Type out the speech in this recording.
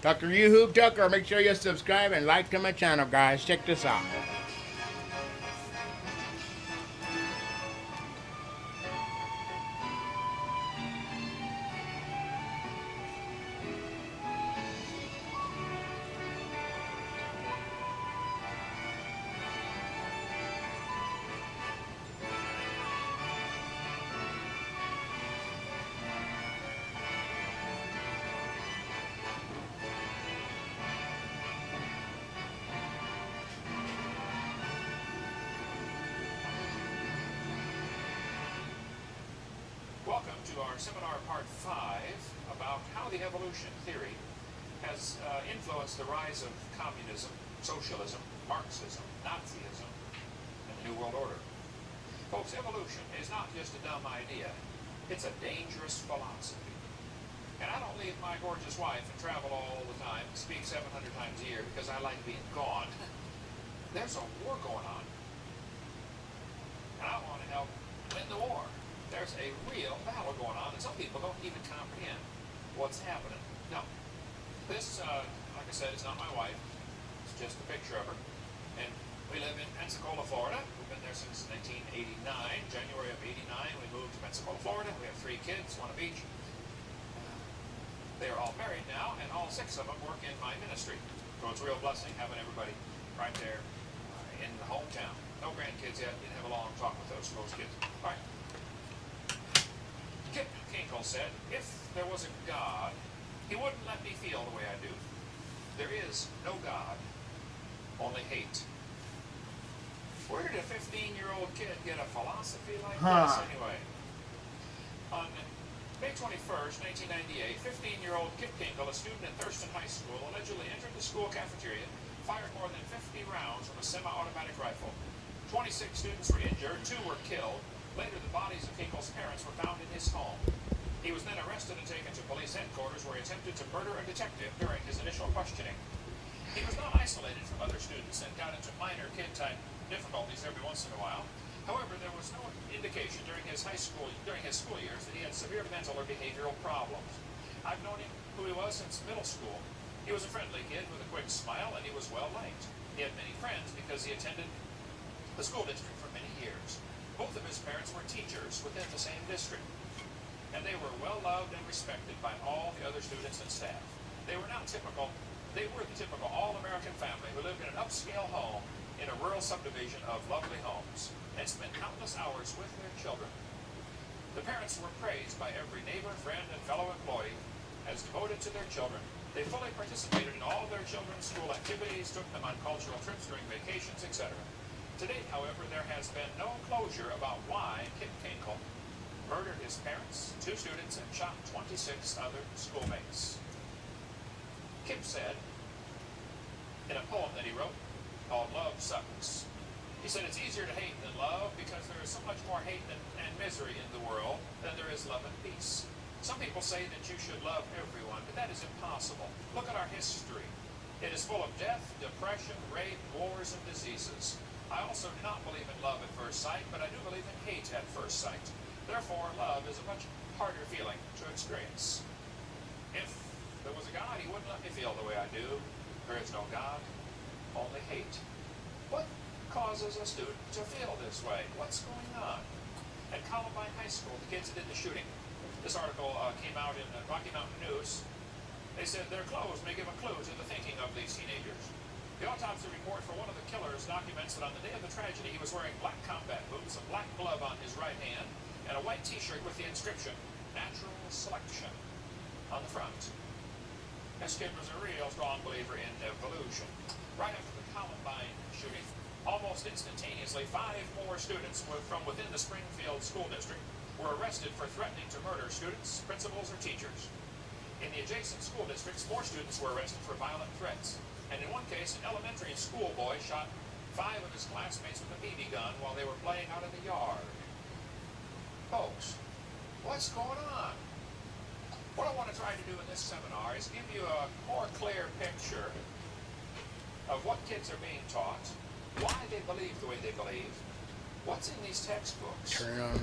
Dr. Yoo-Hoo Tucker. Make sure you subscribe and like to my channel, guys. Check this out. Welcome to our seminar part 5 about how the evolution theory has influenced the rise of communism, socialism, Marxism, Nazism, and the New World Order. Folks, evolution is not just a dumb idea, it's a dangerous philosophy. And I don't leave my gorgeous wife and travel all the time, speak 700 times a year because I like being gone. There's a war going on. And I want to help win the war. There's a real battle going on, and some people don't even comprehend what's happening. Now, this, like I said, is not my wife. It's just a picture of her. And we live in Pensacola, Florida. We've been there since 1989. January of 89, we moved to Pensacola, Florida. We have 3 kids, 1 of each. They are all married now, and all 6 of them work in my ministry. So it's a real blessing having everybody right there in the hometown. No grandkids yet. Didn't have a long talk with those kids. All right. Kip Kinkel said, if there was a God, he wouldn't let me feel the way I do. There is no God, only hate. Where did a 15-year-old kid get a philosophy like this anyway? On May 21st, 1998, 15-year-old Kip Kinkel, a student at Thurston High School, allegedly entered the school cafeteria, fired more than 50 rounds from a semi-automatic rifle. 26 students were injured, 2 were killed. Later, the bodies of Kinkel's parents were found in his home. He was then arrested and taken to police headquarters where he attempted to murder a detective during his initial questioning. He was not isolated from other students and got into minor kid-type difficulties every once in a while. However, there was no indication during his school years that he had severe mental or behavioral problems. I've known him who he was since middle school. He was a friendly kid with a quick smile, and he was well-liked. He had many friends because he attended the school district for many years. Both of his parents were teachers within the same district, and they were well-loved and respected by all the other students and staff. They were the typical all-American family who lived in an upscale home in a rural subdivision of lovely homes and spent countless hours with their children. The parents were praised by every neighbor, friend, and fellow employee as devoted to their children. They fully participated in all of their children's school activities, took them on cultural trips during vacations, etc. To date, however, there has been no closure about why Kip Kinkel murdered his parents, 2 students, and shot 26 other schoolmates. Kip said, in a poem that he wrote called Love Sucks, he said, it's easier to hate than love because there is so much more hate and misery in the world than there is love and peace. Some people say that you should love everyone, but that is impossible. Look at our history. It is full of death, depression, rape, wars, and diseases. I also do not believe in love at first sight, but I do believe in hate at first sight. Therefore, love is a much harder feeling to experience. If there was a God, he wouldn't let me feel the way I do. There is no God, only hate. What causes a student to feel this way? What's going on? At Columbine High School, the kids that did the shooting, this article came out in Rocky Mountain News. They said their clothes may give a clue to the thinking of these teenagers. The autopsy report for one of the killers documents that on the day of the tragedy, he was wearing black combat boots, a black glove on his right hand, and a white t-shirt with the inscription, Natural Selection, on the front. This kid was a real strong believer in evolution. Right after the Columbine shooting, almost instantaneously, 5 more students from within the Springfield School District were arrested for threatening to murder students, principals, or teachers. In the adjacent school districts, 4 students were arrested for violent threats. And in one case, an elementary school boy shot 5 of his classmates with a BB gun while they were playing out in the yard. Folks, what's going on? What I want to try to do in this seminar is give you a more clear picture of what kids are being taught, why they believe the way they believe, what's in these textbooks. Turn on.